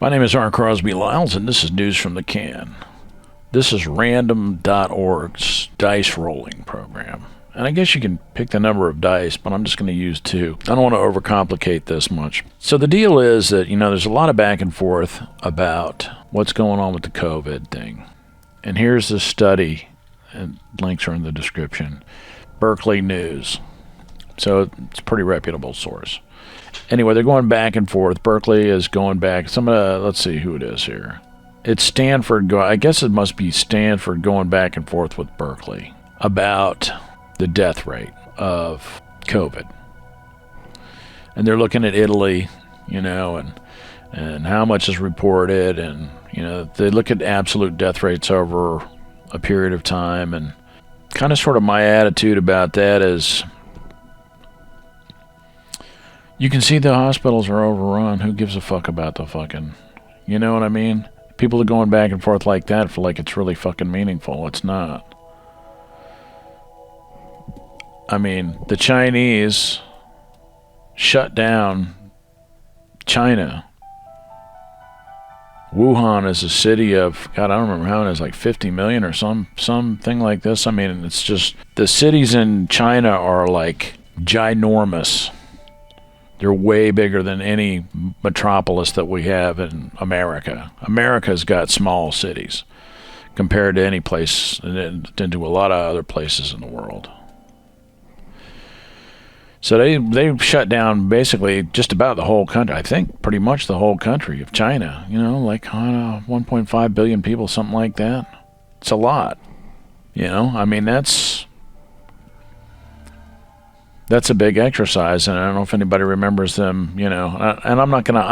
My name is Art Crosby Lyles, and this is News from the Can. This is Random.org's dice rolling program. And I guess you can pick the number of dice, but I'm just going to use 2. I don't want to overcomplicate this much. So the deal is that, there's a lot of back and forth about what's going on with the COVID thing. And here's the study, and links are in the description. Berkeley News. So it's a pretty reputable source. Anyway, they're going back and forth. Berkeley is going back. Let's see who it is here. It's Stanford. I guess it must be Stanford going back and forth with Berkeley about the death rate of COVID. And they're looking at Italy, and how much is reported. And, they look at absolute death rates over a period of time. And kind of sort of my attitude about that is, you can see the hospitals are overrun. Who gives a fuck about the fucking... You know what I mean? People are going back and forth like that for like it's really fucking meaningful. It's not. I mean, the Chinese shut down China. Wuhan is a city of... God, I don't remember how it is, like 50 million or something like this. I mean, it's just... The cities in China are like ginormous. They're way bigger than any metropolis that we have in America. America's got small cities compared to any place, and to a lot of other places in the world. So they shut down basically just about the whole country. I think pretty much the whole country of China. Like 1.5 billion people, something like that. It's a lot. I mean, that's a big exercise, and I don't know if anybody remembers them, and I'm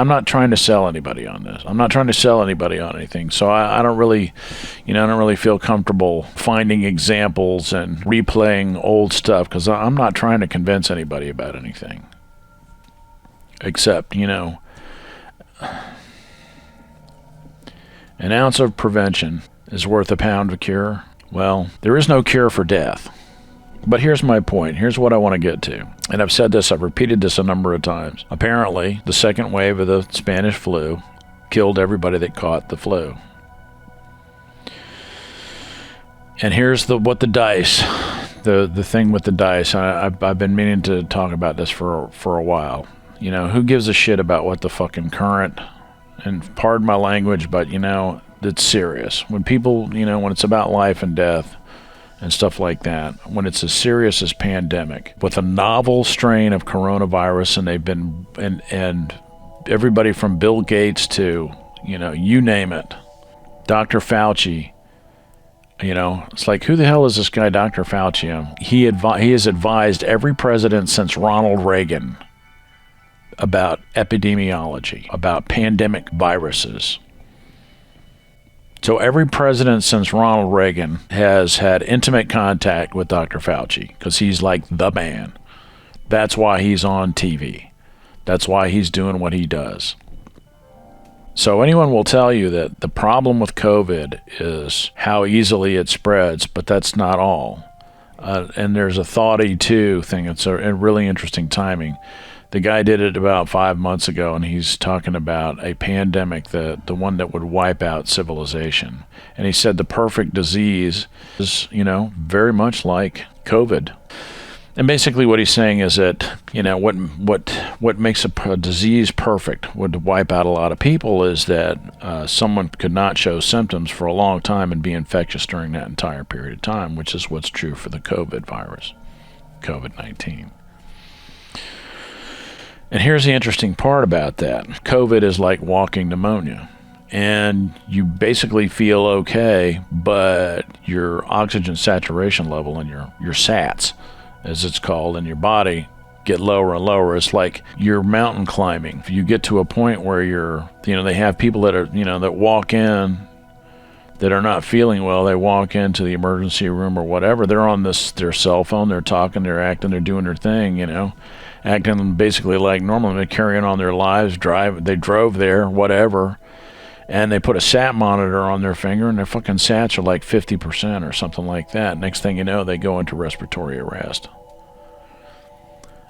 not trying to sell anybody on this. I'm not trying to sell anybody on anything. So I don't really, I don't really feel comfortable finding examples and replaying old stuff, because I'm not trying to convince anybody about anything. Except, an ounce of prevention is worth a pound of cure. Well, there is no cure for death. But here's my point. Here's what I want to get to. And I've said this, I've repeated this a number of times. Apparently, the second wave of the Spanish flu killed everybody that caught the flu. And here's what the dice, the thing with the dice. I've been meaning to talk about this for a while. Who gives a shit about what the fucking current, and pardon my language, but it's serious. When people, when it's about life and death, and stuff like that, when it's as serious as pandemic, with a novel strain of coronavirus, and they've been, and everybody from Bill Gates to, you name it, Dr. Fauci, it's like, who the hell is this guy, Dr. Fauci? He has advised every president since Ronald Reagan about epidemiology, about pandemic viruses. So every president since Ronald Reagan has had intimate contact with Dr. Fauci, because he's like the man. That's why he's on TV. That's why he's doing what he does. So anyone will tell you that the problem with COVID is how easily it spreads, but that's not all. And there's a Thought E2 thing. It's a really interesting timing. The guy did it about 5 months ago, and he's talking about a pandemic, the one that would wipe out civilization. And he said the perfect disease is, very much like COVID. And basically what he's saying is that, what makes a disease perfect, would wipe out a lot of people, is that someone could not show symptoms for a long time and be infectious during that entire period of time, which is what's true for the COVID virus, COVID-19. And here's the interesting part about that. COVID is like walking pneumonia. And you basically feel okay, but your oxygen saturation level and your SATs, as it's called, in your body get lower and lower. It's like you're mountain climbing. If you get to a point where they have people that are, that walk in that are not feeling well, they walk into the emergency room or whatever. They're on their cell phone, they're talking, they're acting, they're doing their thing, acting basically like normal. They're carrying on their lives, they drove there, whatever, and they put a SAT monitor on their finger, and their fucking SATs are like 50% or something like that. Next thing you know, they go into respiratory arrest.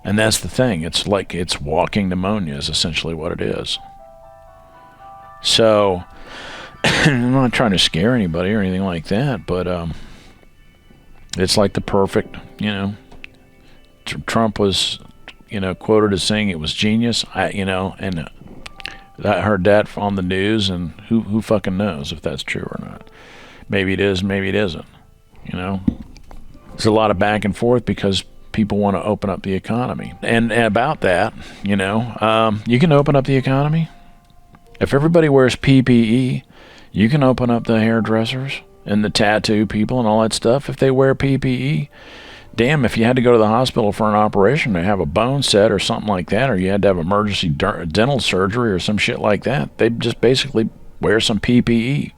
And that's the thing. It's walking pneumonia is essentially what it is. So I'm not trying to scare anybody or anything like that, but it's like the perfect, Trump was, quoted as saying it was genius. And I heard that on the news, and who fucking knows if that's true or not. Maybe it is, maybe it isn't. There's a lot of back and forth because people want to open up the economy. And about that, you can open up the economy. If everybody wears PPE, you can open up the hairdressers and the tattoo people and all that stuff if they wear PPE. Damn, if you had to go to the hospital for an operation to have a bone set or something like that, or you had to have emergency dental surgery or some shit like that, they just basically wear some PPE,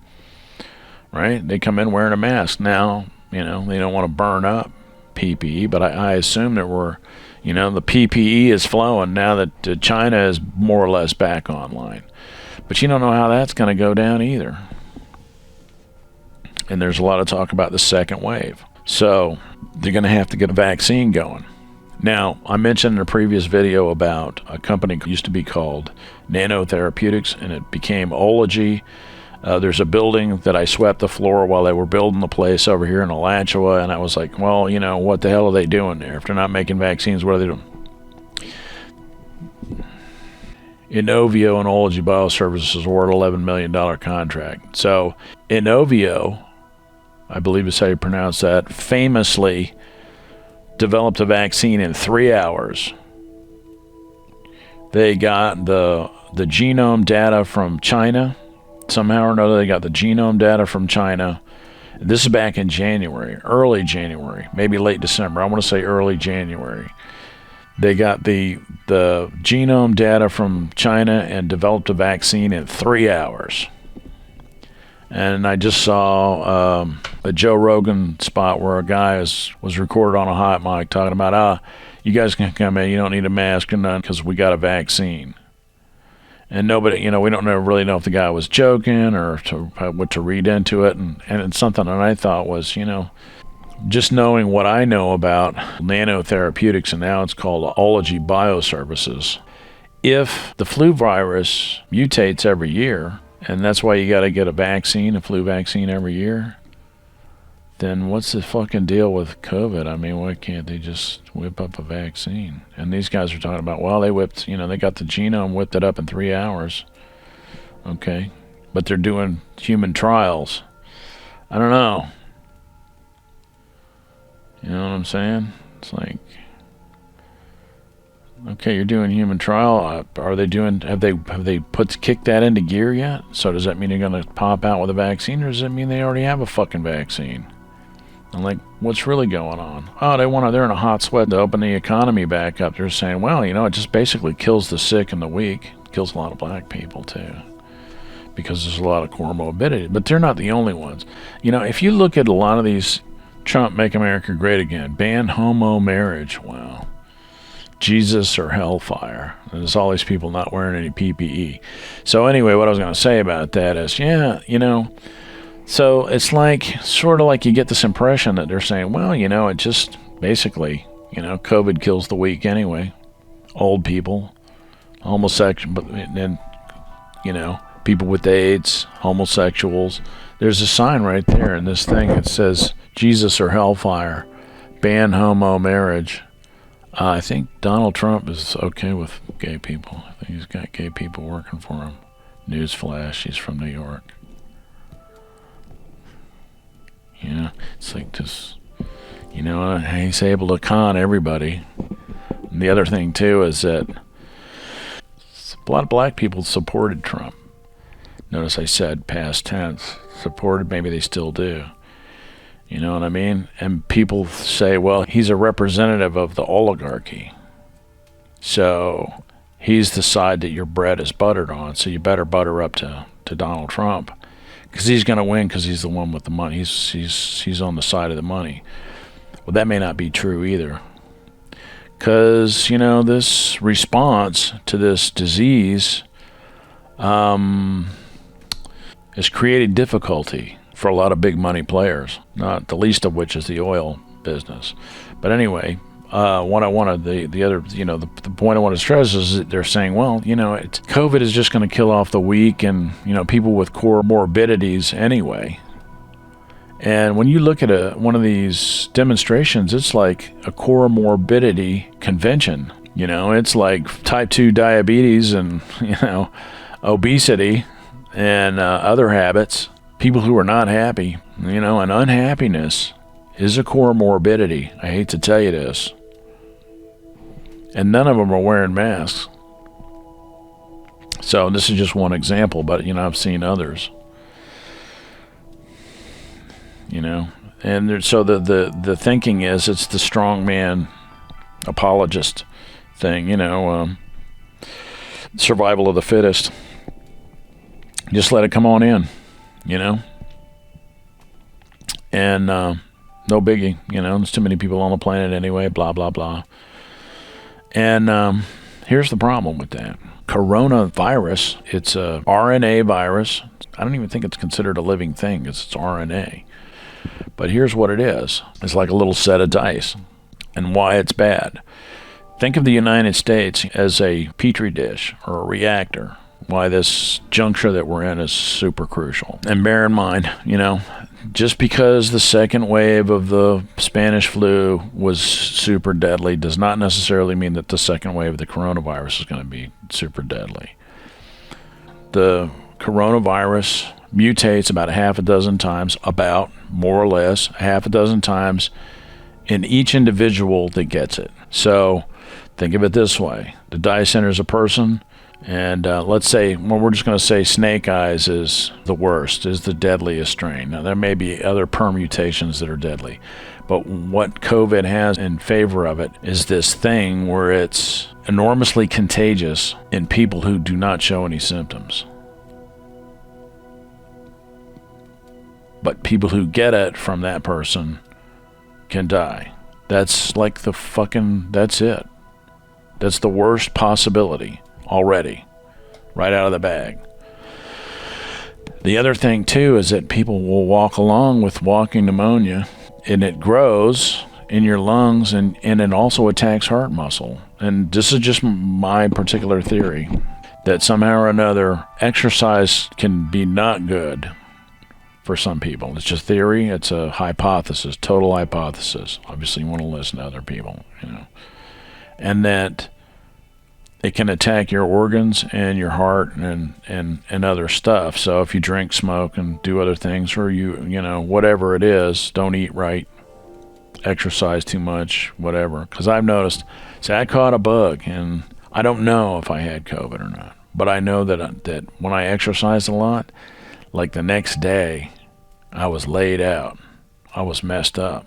right? They come in wearing a mask. Now, they don't want to burn up PPE, but I assume that the PPE is flowing now that China is more or less back online. But you don't know how that's going to go down either. And there's a lot of talk about the second wave. So they're going to have to get a vaccine going. Now, I mentioned in a previous video about a company that used to be called Nanotherapeutics, and it became Ology. There's a building that I swept the floor while they were building the place over here in Alachua, and I was like, well, what the hell are they doing there? If they're not making vaccines, what are they doing? Inovio and Ology Bioservices award $11 million contract. So Inovio, I believe is how you pronounce that, famously developed a vaccine in 3 hours. They got the genome data from China. Somehow or another, they got the genome data from China. This is back in January, early January, maybe late December. I want to say early January. They got the genome data from China and developed a vaccine in 3 hours. And I just saw a Joe Rogan spot where a guy was recorded on a hot mic talking about, you guys can come in, you don't need a mask and none because we got a vaccine. And nobody, we don't really know if the guy was joking or what to read into it. And it's something that I thought was, just knowing what I know about nanotherapeutics, and now it's called Ology Bioservices. If the flu virus mutates every year, and that's why you got to get a flu vaccine every year, then what's the fucking deal with COVID? I mean, why can't they just whip up a vaccine? And these guys are talking about, well, they whipped, they got the genome, whipped it up in 3 hours. Okay. But they're doing human trials. I don't know. You know what I'm saying? It's like, okay, you're doing human trial. Have they kicked that into gear yet? So does that mean you're going to pop out with a vaccine, or does it mean they already have a fucking vaccine? I'm like, what's really going on? Oh, they're in a hot sweat to open the economy back up. They're saying, well, it just basically kills the sick and the weak. It kills a lot of black people too, because there's a lot of comorbidity. But they're not the only ones. If you look at a lot of these Trump Make America Great Again, ban homo marriage, wow. Jesus or hellfire. And there's all these people not wearing any PPE. So anyway, what I was going to say about that is, so it's sort of like you get this impression that they're saying, well, it just basically, COVID kills the weak anyway. Old people, homosexual, but then, people with AIDS, homosexuals. There's a sign right there in this thing. It says Jesus or hellfire, ban homo marriage. I think Donald Trump is okay with gay people. I think he's got gay people working for him. Newsflash, he's from New York. It's like this, he's able to con everybody. And the other thing, too, is that a lot of black people supported Trump. Notice I said past tense. Supported, maybe they still do. You know what I mean? And people say, well, he's a representative of the oligarchy. So he's the side that your bread is buttered on, so you better butter up to Donald Trump. Because he's going to win because he's the one with the money. He's on the side of the money. Well, that may not be true either. Because, this response to this disease has created difficulty for a lot of big money players, not the least of which is the oil business. But anyway, what I wanted, the other, the point I want to stress is that they're saying, well, COVID is just going to kill off the weak and, people with comorbidities anyway. And when you look at one of these demonstrations, it's like a comorbidity convention. It's like type 2 diabetes and, obesity and other habits, people who are not happy, and unhappiness is a comorbidity. I hate to tell you this. And none of them are wearing masks. So this is just one example, but, I've seen others. And so the thinking is it's the strongman apologist thing, survival of the fittest. Just let it come on in, and no biggie, there's too many people on the planet anyway, blah, blah, blah. And here's the problem with that. Coronavirus, it's a RNA virus. I don't even think it's considered a living thing because it's RNA. But here's what it is. It's like a little set of dice, and why it's bad. Think of the United States as a petri dish or a reactor. Why this juncture that we're in is super crucial. And bear in mind, just because the second wave of the Spanish flu was super deadly does not necessarily mean that the second wave of the coronavirus is going to be super deadly. The coronavirus mutates about a half a dozen times, more or less, a half a dozen times in each individual that gets it. So think of it this way. The dye center is a person, and let's say, we're just going to say snake eyes is the worst, is the deadliest strain. Now, there may be other permutations that are deadly, but what COVID has in favor of it is this thing where it's enormously contagious in people who do not show any symptoms. But people who get it from that person can die. That's like that's it. That's the worst possibility already, right out of the bag. The other thing, too, is that people will walk along with walking pneumonia, and it grows in your lungs, and it also attacks heart muscle. And this is just my particular theory, that somehow or another, exercise can be not good for some people. It's just theory. It's a hypothesis, total hypothesis. Obviously, you want to listen to other people, and that it can attack your organs and your heart and other stuff. So if you drink, smoke, and do other things, or whatever it is, don't eat right, exercise too much, whatever. Because I've noticed, I caught a bug, and I don't know if I had COVID or not, but I know that when I exercised a lot, like the next day, I was laid out. I was messed up.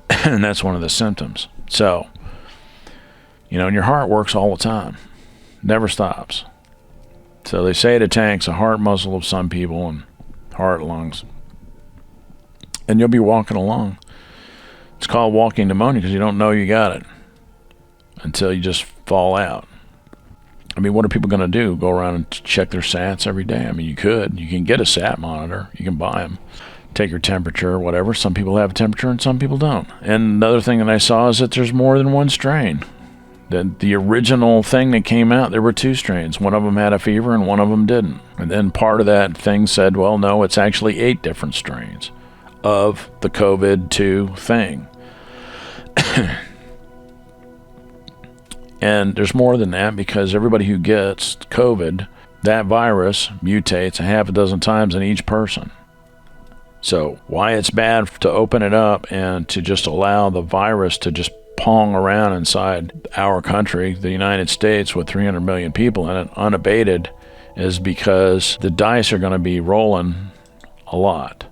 And that's one of the symptoms. So, and your heart works all the time. Never stops. So they say it attacks the heart muscle of some people and heart, lungs. And you'll be walking along. It's called walking pneumonia because you don't know you got it until you just fall out. I mean, what are people going to do? Go around and check their sats every day? I mean, you could. You can get a sat monitor. You can buy them. Take your temperature or whatever. Some people have a temperature and some people don't. And another thing that I saw is that there's more than one strain. The original thing that came out, there were two strains. One of them had a fever and one of them didn't. And then part of that thing said, well, no, it's actually 8 different strains of the COVID-2 thing. And there's more than that, because everybody who gets COVID, that virus mutates a half a dozen times in each person. So why it's bad to open it up and to just allow the virus to just pong around inside our country, the United States, with 300 million people in it, unabated, is because the dice are going to be rolling a lot.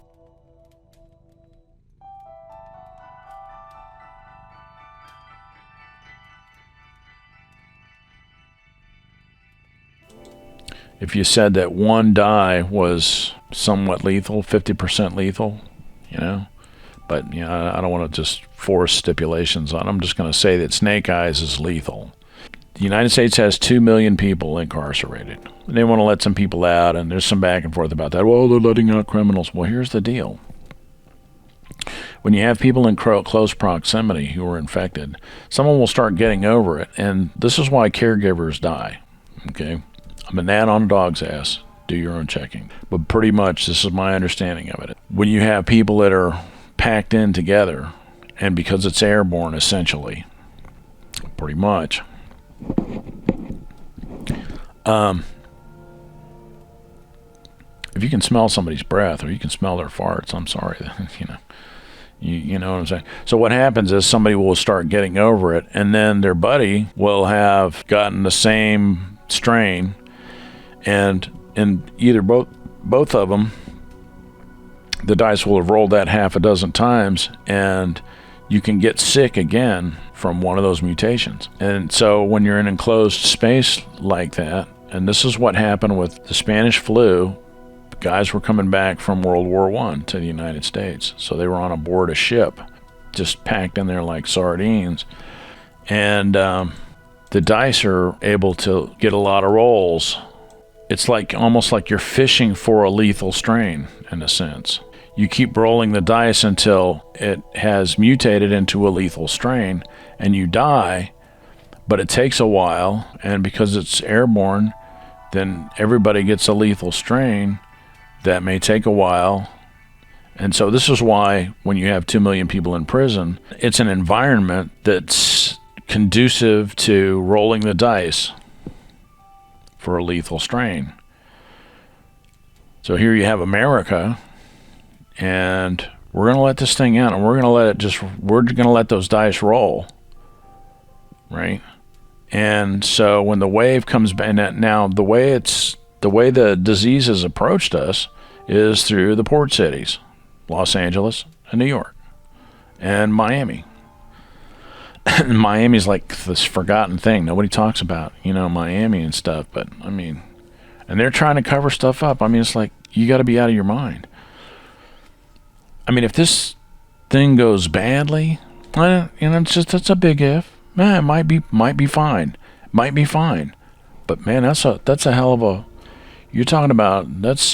If you said that one die was somewhat lethal, 50% lethal, but I don't want to just force stipulations on. I'm just going to say that snake eyes is lethal. The United States has 2 million people incarcerated. They want to let some people out, and there's some back and forth about that. Well, they're letting out criminals. Well, here's the deal. When you have people in close proximity who are infected, someone will start getting over it, and this is why caregivers die. Okay? I'm an gnat on a dog's ass. Do your own checking. But pretty much, this is my understanding of it. When you have people that are packed in together, and because it's airborne, essentially, pretty much, if you can smell somebody's breath or you can smell their farts, I'm sorry, you know what I'm saying? So what happens is somebody will start getting over it, and then their buddy will have gotten the same strain, and in either both of them, the dice will have rolled that half a dozen times, and you can get sick again from one of those mutations. And so when you're in an enclosed space like that, and this is what happened with the Spanish flu, guys were coming back from World War I to the United States. So they were on a board a ship, just packed in there like sardines. And the dice are able to get a lot of rolls. It's like almost like you're fishing for a lethal strain, in a sense. You keep rolling the dice until it has mutated into a lethal strain, and you die, but it takes a while, and because it's airborne, then everybody gets a lethal strain. That may take a while. And so this is why when you have 2 million people in prison, it's an environment that's conducive to rolling the dice for a lethal strain. So here you have America, and we're going to let this thing out, and we're going to let those dice roll, right? And so when the wave comes back, now the way the disease has approached us is through the port cities, Los Angeles and New York and Miami. And Miami's like this forgotten thing. Nobody talks about, Miami and stuff, but I mean, and they're trying to cover stuff up. I mean, it's like, you got to be out of your mind. I mean, if this thing goes badly, that's a big if. Man, it might be fine. Might be fine. But man, that's a hell of a, you're talking about,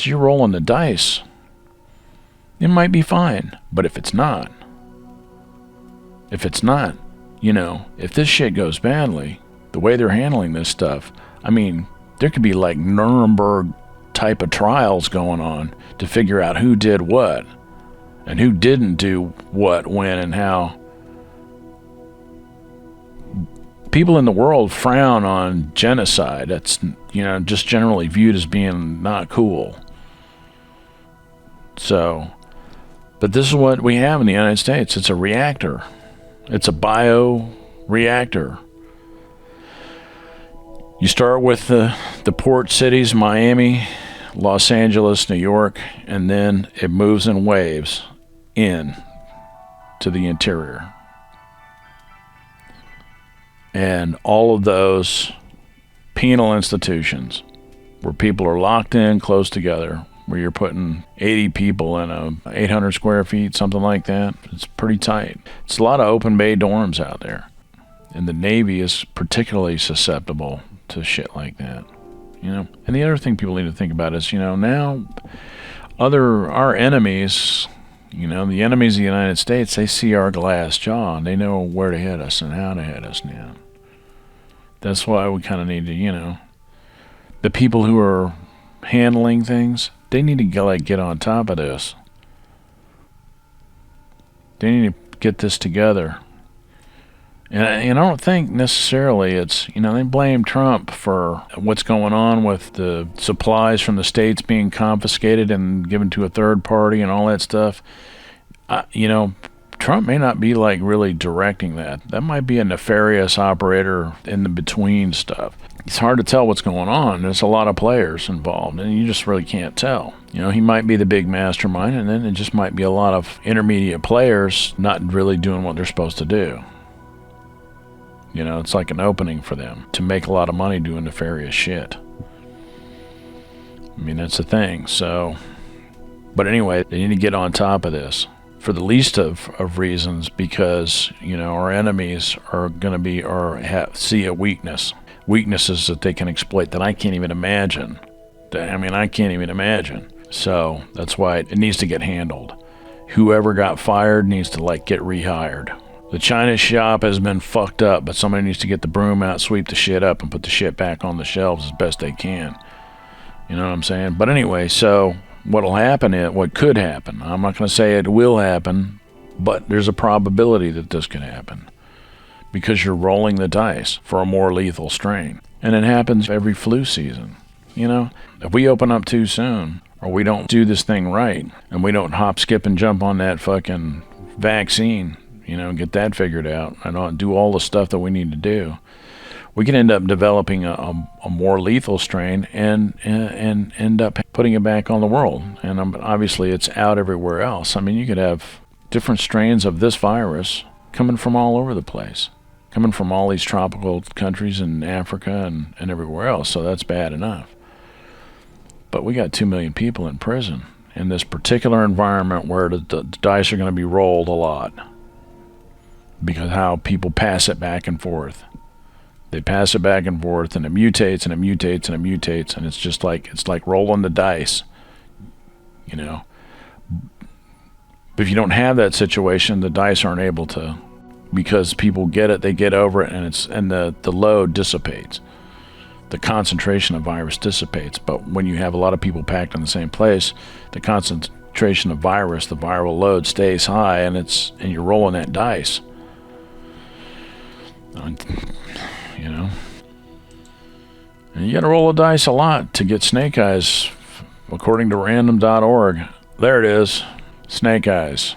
you're rolling the dice. It might be fine, but if it's not, if this shit goes badly, the way they're handling this stuff, I mean, there could be like Nuremberg type of trials going on to figure out who did what and who didn't do what, when, and how. People in the world frown on genocide. That's, just generally viewed as being not cool. So, but this is what we have in the United States. It's a reactor. It's a bio reactor. You start with the port cities, Miami, Los Angeles, New York, and then it moves in waves in to the interior. And all of those penal institutions where people are locked in close together, where you're putting 80 people in a 800 square feet, something like that. It's pretty tight. It's a lot of open bay dorms out there. And the Navy is particularly susceptible to shit like that. And the other thing people need to think about is, now our enemies, the enemies of the United States, they see our glass jaw and they know where to hit us and how to hit us now. That's why we kind of need to, the people who are handling things, they need to get on top of this. They need to get this together. And I don't think necessarily it's, they blame Trump for what's going on with the supplies from the states being confiscated and given to a third party and all that stuff. Trump may not be really directing that. That might be a nefarious operator in the between stuff. It's hard to tell what's going on. There's a lot of players involved, and you just really can't tell. He might be the big mastermind, and then it just might be a lot of intermediate players not really doing what they're supposed to do. It's like an opening for them to make a lot of money doing nefarious shit. I mean, that's the thing. So, but anyway, they need to get on top of this for the least of reasons, because, our enemies are going to be, see a weaknesses that they can exploit that I can't even imagine. I can't even imagine. So that's why it needs to get handled. whoever got fired needs to like get rehired. The China shop has been fucked up, but somebody needs to get the broom out, sweep the shit up, and put the shit back on the shelves as best they can. You know what I'm saying? But anyway, so what'll happen is, what could happen, I'm not going to say it will happen, but there's a probability that this can happen because you're rolling the dice for a more lethal strain. And it happens every flu season. You know, if we open up too soon, or we don't do this thing right, and we don't hop, skip, and jump on that fucking vaccine, you know, get that figured out, and do all the stuff that we need to do, we can end up developing a more lethal strain and end up putting it back on the world. And obviously it's out everywhere else. I mean, you could have different strains of this virus coming from all over the place, coming from all these tropical countries in Africa and everywhere else. So that's bad enough. But we got 2 million people in prison in this particular environment where the dice are going to be rolled a lot because how people pass it back and forth. They pass it back and forth, and it mutates, and it mutates, and it mutates, and it's like rolling the dice, you know. But if you don't have that situation, the dice aren't able to, because people get it, they get over it, and the load dissipates. The concentration of virus dissipates. But when you have a lot of people packed in the same place, the concentration of virus, the viral load stays high, and you're rolling that dice. You know, and you got to roll the dice a lot to get snake eyes, according to random.org. There it is, snake eyes.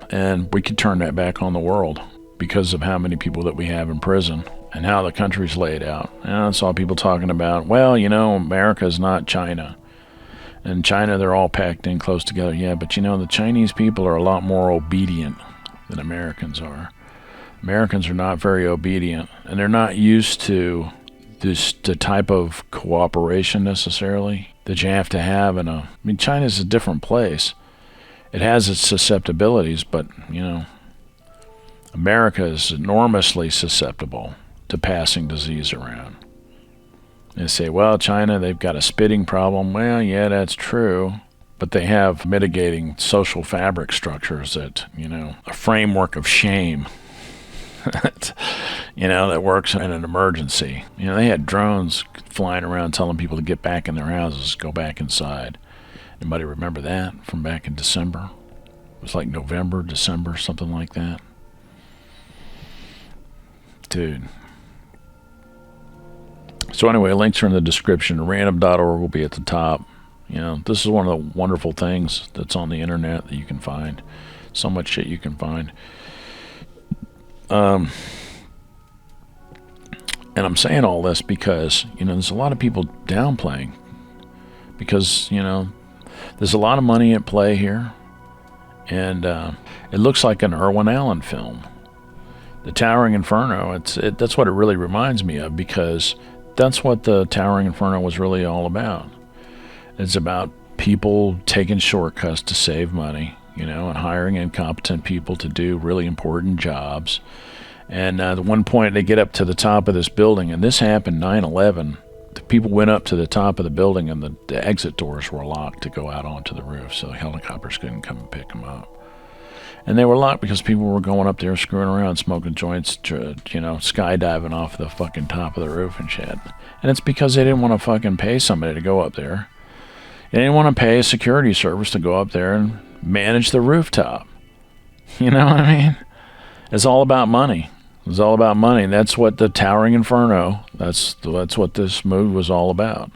And we could turn that back on the world because of how many people that we have in prison and how the country's laid out. And I saw people talking about, well, you know, America's not China. In China, they're all packed in close together. Yeah, but you know, the Chinese people are a lot more obedient than Americans are. Americans are not very obedient, and they're not used to the type of cooperation necessarily that you have to have in I mean, China's a different place. It has its susceptibilities, but, you know, America is enormously susceptible to passing disease around. They say, well, China, they've got a spitting problem. Well, yeah, that's true. But they have mitigating social fabric structures that, you know, a framework of shame you know, that works in an emergency. You know, they had drones flying around telling people to get back in their houses, go back inside. Anybody remember that from back in December? It was like November, December, something like that. Dude. So anyway, links are in the description. Random.org will be at the top. You know, this is one of the wonderful things that's on the internet that you can find. So much shit you can find. And I'm saying all this because, you know, there's a lot of people downplaying because, you know, there's a lot of money at play here, and it looks like an Irwin Allen film. The Towering Inferno, that's what it really reminds me of, because that's what the Towering Inferno was really all about. It's about people taking shortcuts to save money, you know, and hiring incompetent people to do really important jobs. And at one point they get up to the top of this building, and this happened 9/11. The people went up to the top of the building, and the exit doors were locked to go out onto the roof, so helicopters couldn't come and pick them up. And they were locked because people were going up there screwing around, smoking joints, you know, skydiving off the fucking top of the roof and shit. And it's because they didn't want to fucking pay somebody to go up there. They didn't want to pay a security service to go up there and manage the rooftop. You know what I mean? It's all about money. It's all about money. And that's what the Towering Inferno, that's what this movie was all about.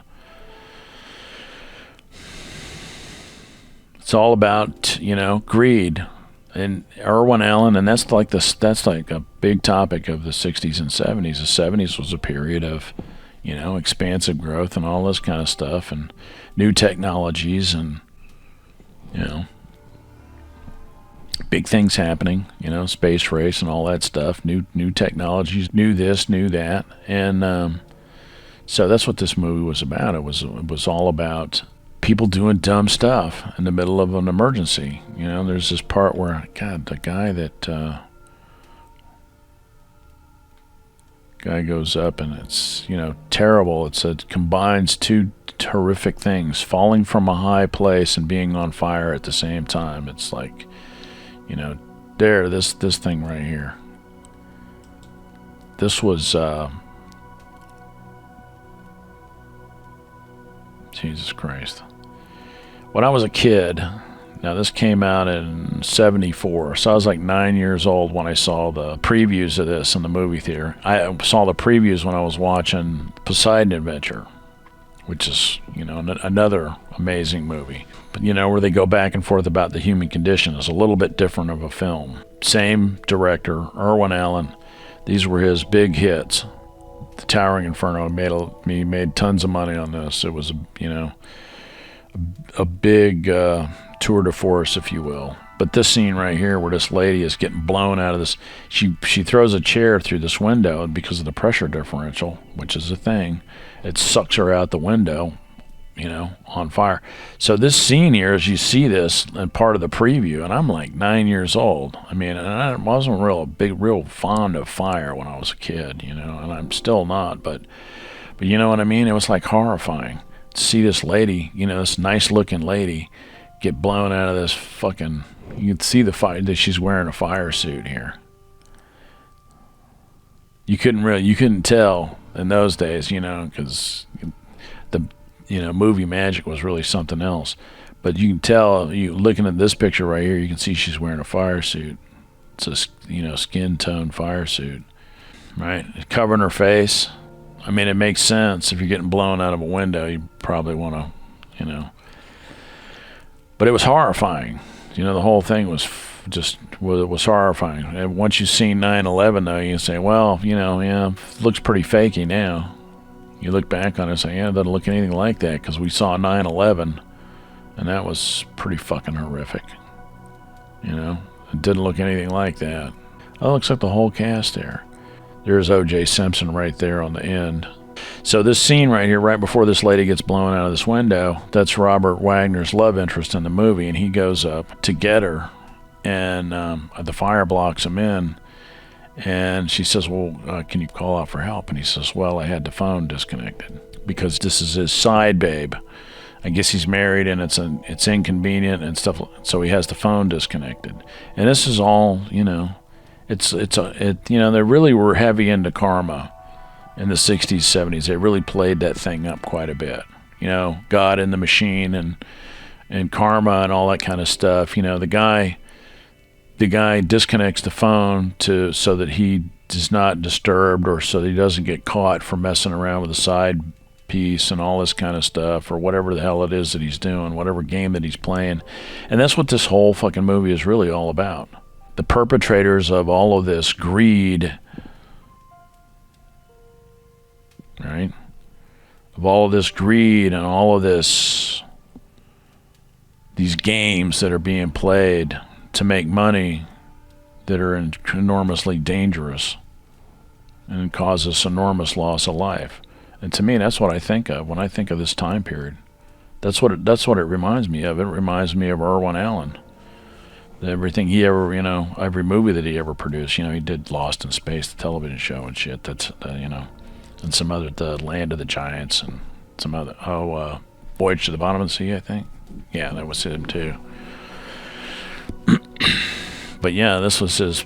It's all about, you know, greed. And Irwin Allen, and that's like a big topic of the 60s and 70s. The 70s was a period of, you know, expansive growth and all this kind of stuff, and new technologies, and, you know, big things happening, you know, space race and all that stuff, new technologies, new this, new that. And so that's what this movie was about. It was all about people doing dumb stuff in the middle of an emergency. You know, there's this part where, God, the guy goes up, and it's, you know, terrible. It combines two horrific things, falling from a high place and being on fire at the same time. It's like, you know, this thing right here. This was, Jesus Christ. When I was a kid, now this came out in 74, so I was like 9 years old when I saw the previews of this in the movie theater. I saw the previews when I was watching Poseidon Adventure, which is, you know, another amazing movie. But, you know, where they go back and forth about the human condition. Is a little bit different of a film. Same director, Irwin Allen. These were his big hits. The Towering Inferno made tons of money on this. It was, you know, a big tour de force, if you will. But this scene right here, where this lady is getting blown out of this, she throws a chair through this window, and because of the pressure differential, which is a thing, it sucks her out the window, you know, on fire. So this scene here, as you see this, and part of the preview, and I'm like 9 years old. I mean, and I wasn't real fond of fire when I was a kid, you know, and I'm still not, but you know what I mean? It was like horrifying to see this lady, you know, this nice looking lady, get blown out of this fucking, you can see the fire, that she's wearing a fire suit here. You couldn't tell in those days, you know, because the, you know, movie magic was really something else. But you can tell, you looking at this picture right here, you can see she's wearing a fire suit. It's a, you know, skin tone fire suit, right? Covering her face. I mean, it makes sense. If you're getting blown out of a window, you probably want to, you know. But it was horrifying. You know, the whole thing was was horrifying. And once you've seen 9/11, though, you can say, well, you know, yeah, it looks pretty fakey now. You look back on it and say, yeah, it doesn't look anything like that, because we saw 9/11, and that was pretty fucking horrific. You know, it didn't look anything like that. Oh, it looks like the whole cast there. There's O.J. Simpson right there on the end. So this scene right here, right before this lady gets blown out of this window, that's Robert Wagner's love interest in the movie, and he goes up to get her, and the fire blocks him in, and she says, well, can you call out for help? And he says, well, I had the phone disconnected, because this is his side babe. I guess he's married, and it's inconvenient and stuff, so he has the phone disconnected. And this is all, you know, you know, they really were heavy into karma in the 60s, 70s. They really played that thing up quite a bit. You know, God and the machine and karma and all that kind of stuff. You know, the guy disconnects the phone so that he is not disturbed, or so that he doesn't get caught for messing around with a side piece and all this kind of stuff, or whatever the hell it is that he's doing, whatever game that he's playing. And that's what this whole fucking movie is really all about. The perpetrators of all of this greed, right? Of all of this greed and all of these games that are being played to make money, that are enormously dangerous and cause us enormous loss of life. And to me, that's what I think of when I think of this time period. That's what it reminds me of. It reminds me of Irwin Allen. Everything he ever, you know, every movie that he ever produced. You know, he did Lost in Space, the television show and shit. That's, you know, and some other, the Land of the Giants, and some other, Voyage to the Bottom of the Sea, I think. Yeah, that was him too. But yeah, this was his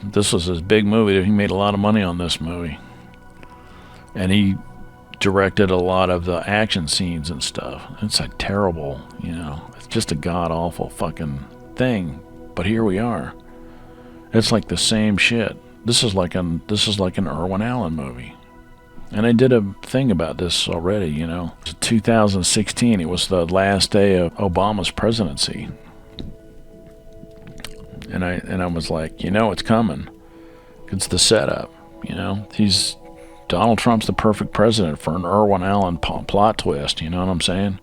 big movie. He made a lot of money on this movie, and he directed a lot of the action scenes and stuff. It's a terrible, you know, it's just a god awful fucking thing. But here we are. It's like the same shit. This is like an Irwin Allen movie. And I did a thing about this already, you know. 2016, it was the last day of Obama's presidency. And I was like, you know, it's coming. It's the setup, you know. Donald Trump's the perfect president for an Irwin Allen plot twist, you know what I'm saying?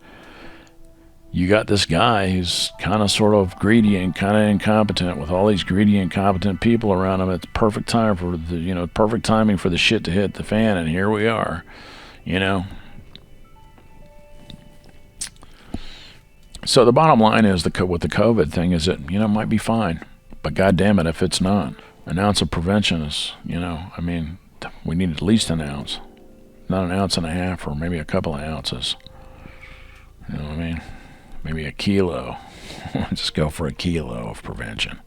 You got this guy who's kind of sort of greedy and kind of incompetent, with all these greedy, incompetent people around him. It's perfect time for perfect timing for the shit to hit the fan, and here we are, you know. So the bottom line is, with the COVID thing, is that, you know, it might be fine, but God damn it if it's not. An ounce of prevention is, you know, I mean, we need at least an ounce, not an ounce and a half, or maybe a couple of ounces. You know what I mean? Maybe a kilo. Just go for a kilo of prevention.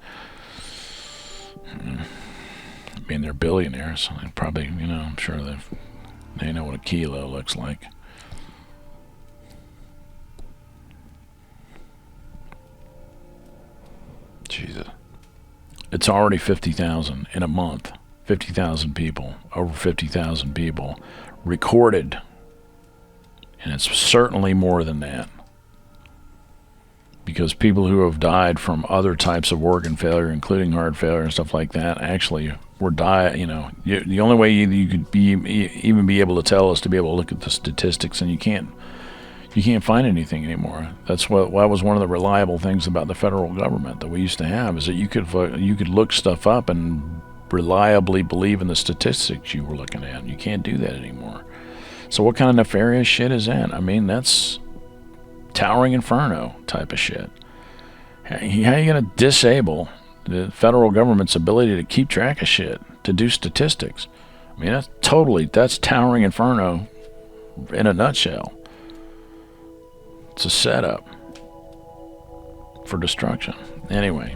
I mean, they're billionaires. They probably, I'm sure they know what a kilo looks like. Jesus. It's already 50,000 in a month. 50,000 people, over 50,000 people recorded. And it's certainly more than that. Because people who have died from other types of organ failure, including heart failure and stuff like that, actually were the only way you could even be able to tell is to be able to look at the statistics, and you can't find anything anymore. That was one of the reliable things about the federal government that we used to have, is that you could look stuff up and reliably believe in the statistics you were looking at. You can't do that anymore. So what kind of nefarious shit is that? I mean, that's Towering Inferno type of shit. How are you going to disable the federal government's ability to keep track of shit, to do statistics? I mean, that's Towering Inferno in a nutshell. It's a setup for destruction. Anyway.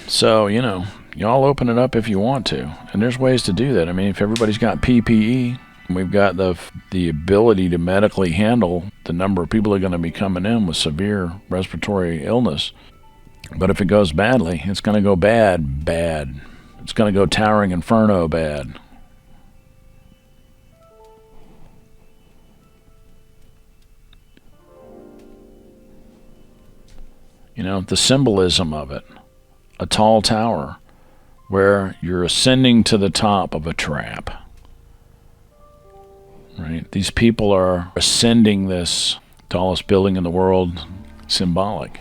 So, y'all open it up if you want to. And there's ways to do that. I mean, if everybody's got PPE, we've got the ability to medically handle the number of people that are going to be coming in with severe respiratory illness. But if it goes badly, it's going to go bad. It's going to go Towering Inferno bad. The symbolism of it. A tall tower where you're ascending to the top of a trap. Right? These people are ascending this tallest building in the world, symbolic.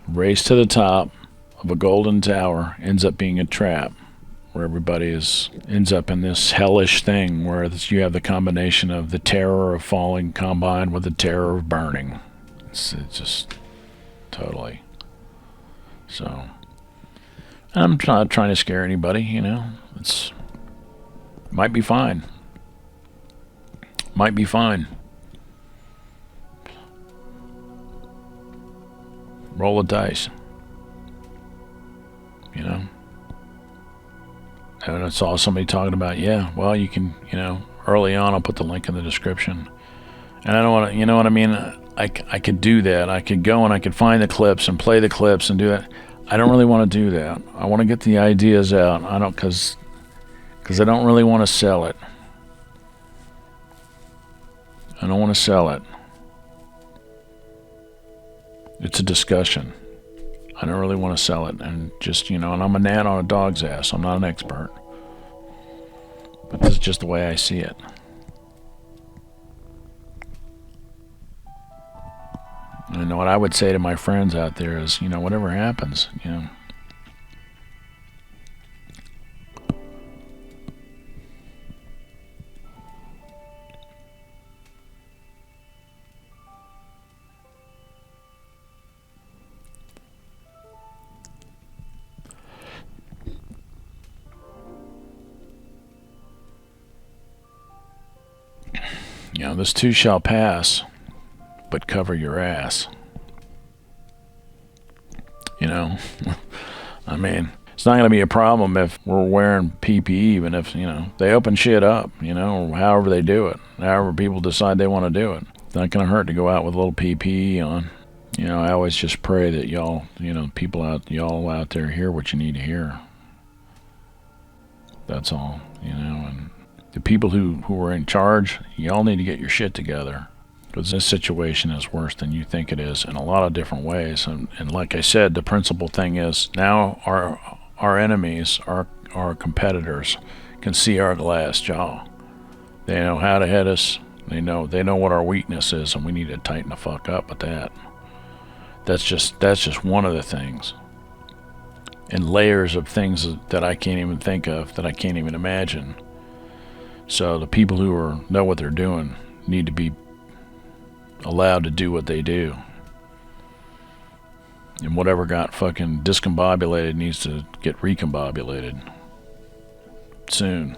Race to the top of a golden tower ends up being a trap where everybody ends up in this hellish thing where you have the combination of the terror of falling combined with the terror of burning. It's just totally. So, I'm not trying to scare anybody, It's might be fine. Might be fine. Roll the dice. And I saw somebody talking about, you can, early on, I'll put the link in the description. And I don't want to, what I mean? I could do that. I could go and I could find the clips and play the clips and do that. I don't really want to do that. I want to get the ideas out. Because I don't really want to sell it. I don't want to sell it. It's a discussion. I don't really want to sell it. And just, and I'm a gnat on a dog's ass. I'm not an expert. But this is just the way I see it. And what I would say to my friends out there is, whatever happens, this too shall pass, but cover your ass. I mean, it's not going to be a problem if we're wearing PPE, even if, they open shit up, or however they do it, however people decide they want to do it. It's not going to hurt to go out with a little PPE on. I always just pray that y'all, y'all out there hear what you need to hear. That's all, and the people who are in charge, y'all need to get your shit together. Because this situation is worse than you think it is in a lot of different ways. And like I said, the principal thing is now our enemies, our competitors, can see our glass jaw. They know how to hit us. They know what our weakness is, and we need to tighten the fuck up with that. That's just one of the things. And layers of things that I can't even think of, that I can't even imagine. So the people who know what they're doing need to be allowed to do what they do. And whatever got fucking discombobulated needs to get recombobulated soon.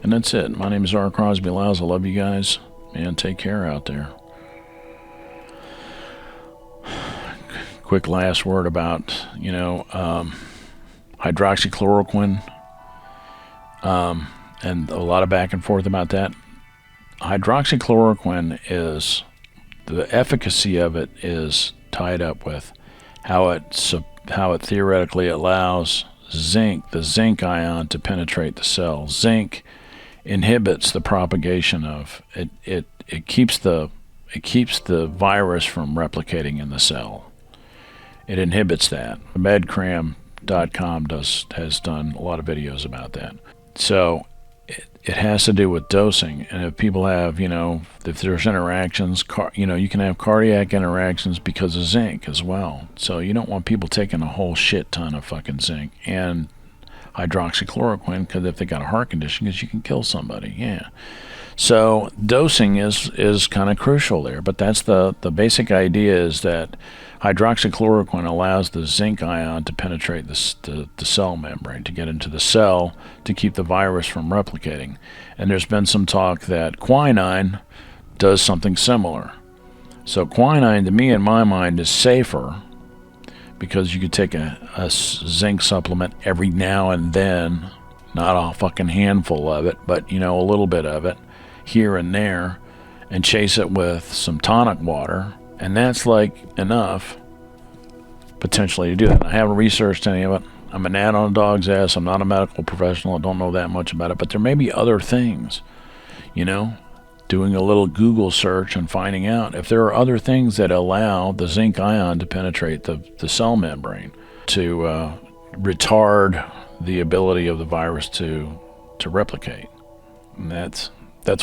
And that's it. My name is R. Crosby Lyles. I love you guys. man, take care out there. Quick last word about, hydroxychloroquine, and a lot of back and forth about that. Hydroxychloroquine is, the efficacy of it is tied up with how it theoretically allows the zinc ion to penetrate the cell. Zinc inhibits the propagation of it. It keeps the virus from replicating in the cell. It inhibits that. Medcram.com has done a lot of videos about that. So it has to do with dosing, and if people have, if there's interactions, you can have cardiac interactions because of zinc as well. So you don't want people taking a whole shit ton of fucking zinc and hydroxychloroquine, because if they got a heart condition, because you can kill somebody. Yeah. So dosing is kind of crucial there, but that's the basic idea, is that hydroxychloroquine allows the zinc ion to penetrate the cell membrane, to get into the cell, to keep the virus from replicating. And there's been some talk that quinine does something similar. So quinine, to me, in my mind, is safer, because you could take a zinc supplement every now and then, not a fucking handful of it, but a little bit of it here and there, and chase it with some tonic water, and that's like enough potentially to do that. I haven't researched any of it. I'm a gnat on a dog's ass. I'm not a medical professional. I don't know that much about it, but there may be other things, doing a little Google search and finding out if there are other things that allow the zinc ion to penetrate the cell membrane, to retard the ability of the virus to replicate. And that's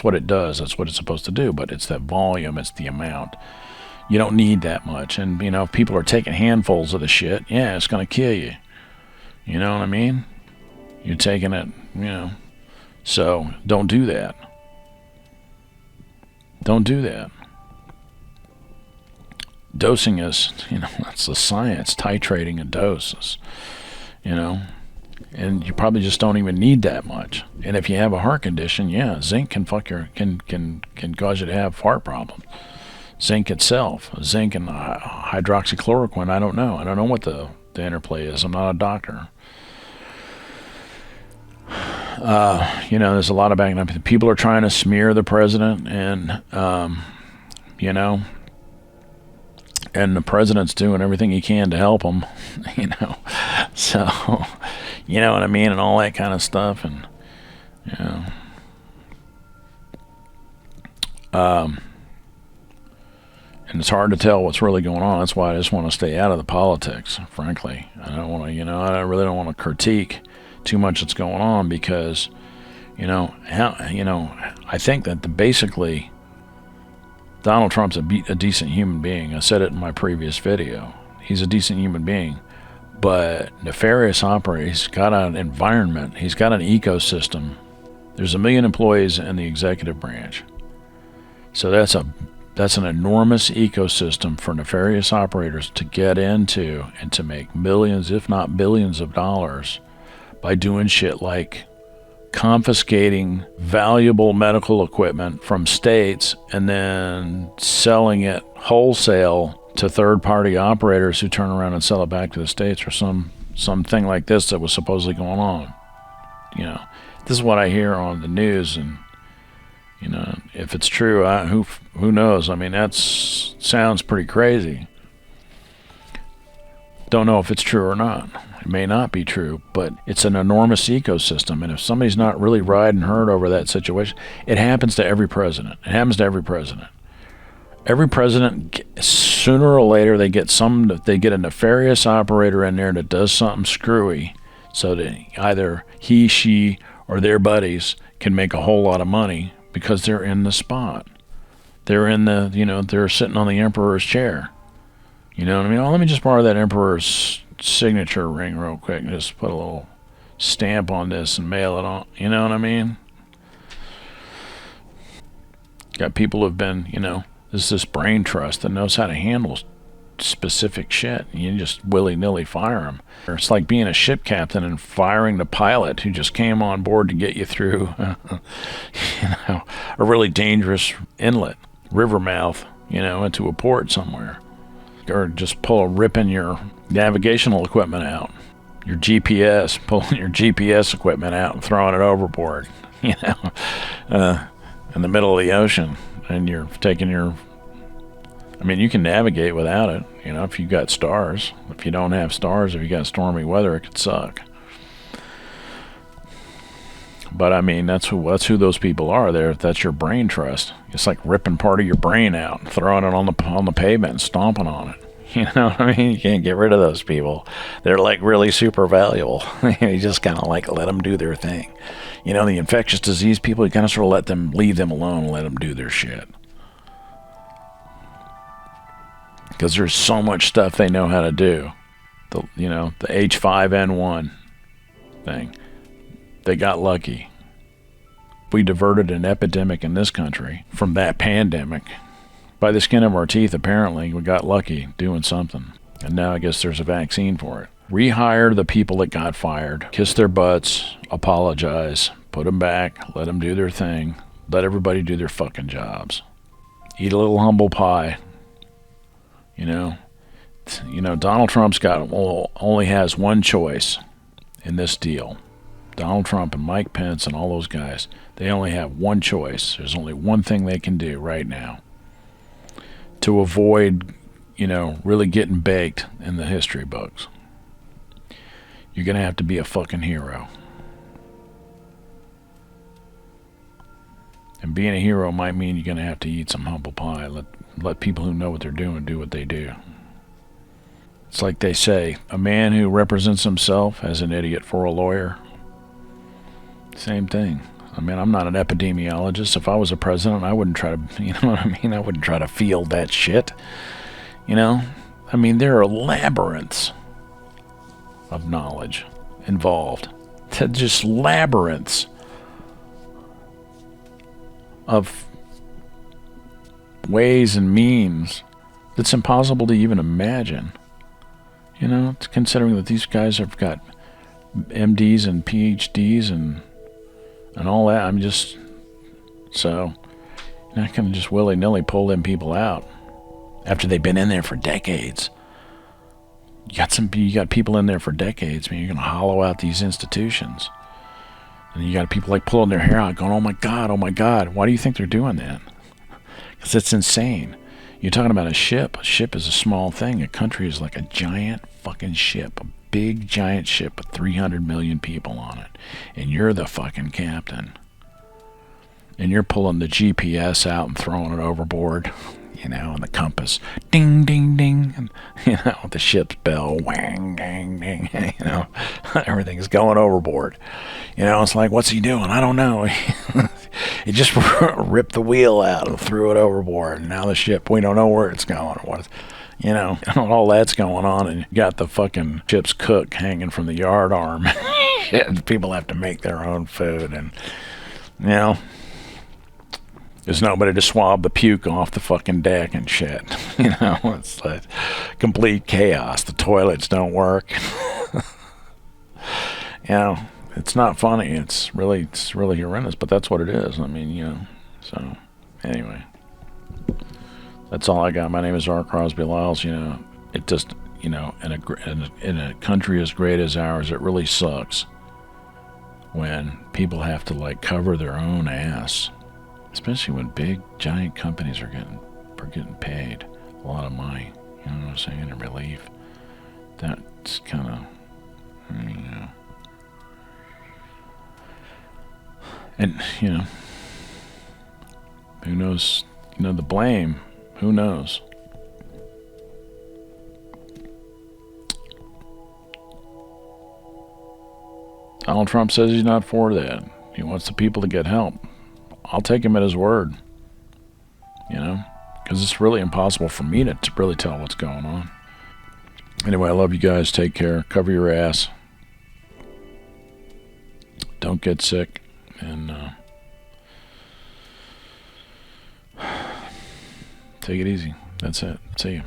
what it does. That's what it's supposed to do, but it's that volume, it's the amount. You don't need that much. And, if people are taking handfuls of the shit, yeah, it's going to kill you. You know what I mean? You're taking it, So don't do that. Don't do that. Dosing is, that's the science, titrating a dose, and you probably just don't even need that much. And if you have a heart condition, yeah, zinc can can cause you to have heart problems. Zinc itself, zinc and hydroxychloroquine, I don't know. I don't know what the interplay is. I'm not a doctor. There's a lot of backing up. People are trying to smear the president, and and the president's doing everything he can to help them, So, you know what I mean, and all that kind of stuff, and and it's hard to tell what's really going on. That's why I just want to stay out of the politics, frankly. I don't want to, I really don't want to critique too much that's going on, because, I think that basically Donald Trump's a decent human being. I said it in my previous video. He's a decent human being, but nefarious operator. He's got an environment. He's got an ecosystem. There's 1 million employees in the executive branch. So that's an enormous ecosystem for nefarious operators to get into and to make millions, if not billions of dollars by doing shit like confiscating valuable medical equipment from states and then selling it wholesale to third-party operators who turn around and sell it back to the states, or something like this that was supposedly going on. This is what I hear on the news, and if it's true, who knows? I mean, that sounds pretty crazy. Don't know if it's true or not. It may not be true, but it's an enormous ecosystem, and if somebody's not really riding herd over that situation, it happens to every president. It happens to every president. Every president, sooner or later, they get a nefarious operator in there that does something screwy, so that either he, she, or their buddies can make a whole lot of money because they're in the spot. They're in they're sitting on the emperor's chair. You know what I mean? Oh, let me just borrow that emperor's signature ring real quick and just put a little stamp on this and mail it on. You know what I mean? Got people who've been, there's this brain trust that knows how to handle specific shit. You just willy-nilly fire them. It's like being a ship captain and firing the pilot who just came on board to get you through, a really dangerous inlet, river mouth, into a port somewhere. Or just ripping your navigational equipment out. Your GPS, pulling your GPS equipment out and throwing it overboard, in the middle of the ocean. And you're taking you can navigate without it, if you've got stars. If you don't have stars, if you got stormy weather, it could suck. But that's who those people are. That's your brain trust. It's like ripping part of your brain out and throwing it on the pavement and stomping on it. You know what I mean? You can't get rid of those people. They're like really super valuable. You just kind of like let them do their thing. The infectious disease people, you kind of sort of leave them alone and let them do their shit. Because there's so much stuff they know how to do. The H5N1 thing. They got lucky. We diverted an epidemic in this country from that pandemic. By the skin of our teeth, apparently, we got lucky doing something. And now I guess there's a vaccine for it. Rehire the people that got fired. Kiss their butts. Apologize. Put them back. Let them do their thing. Let everybody do their fucking jobs. Eat a little humble pie. Donald Trump's only has one choice in this deal. Donald Trump and Mike Pence and all those guys, they only have one choice. There's only one thing they can do right now to avoid, really getting baked in the history books. You're going to have to be a fucking hero. And being a hero might mean you're going to have to eat some humble pie. Let people who know what they're doing do what they do. It's like they say, a man who represents himself as an idiot for a lawyer. Same thing. I'm not an epidemiologist. If I was a president, I wouldn't try to, I wouldn't try to field that shit. There are labyrinths of knowledge involved. Just labyrinths of ways and means that's impossible to even imagine. Considering that these guys have got MDs and PhDs and all that. I can just willy-nilly pull them people out after they've been in there for decades. You got people in there for decades, man. You're going to hollow out these institutions. And you got people like pulling their hair out going, oh my God. Why do you think they're doing that? Because it's insane. You're talking about a ship. A ship is a small thing. A country is like a giant fucking ship. A big giant ship with 300 million people on it. And you're the fucking captain. And you're pulling the GPS out and throwing it overboard. And the compass, ding, ding, ding, and the ship's bell, wang, ding, ding, everything's going overboard. It's like, what's he doing? I don't know. He just ripped the wheel out and threw it overboard, and now the ship, we don't know where it's going. All that's going on, and you got the fucking ship's cook hanging from the yard arm. People have to make their own food, and, there's nobody to swab the puke off the fucking deck and shit. It's like complete chaos. The toilets don't work. It's not funny. It's really horrendous, but that's what it is. So anyway, that's all I got. My name is R. Crosby Lyles. It just, in a country as great as ours, it really sucks when people have to cover their own ass. Especially when big, giant companies are getting paid a lot of money. You know what I'm saying? In relief. That's kind of, And, who knows? The blame. Who knows? Donald Trump says he's not for that. He wants the people to get help. I'll take him at his word, because it's really impossible for me to really tell what's going on. Anyway, I love you guys. Take care. Cover your ass. Don't get sick. And take it easy. That's it. See you.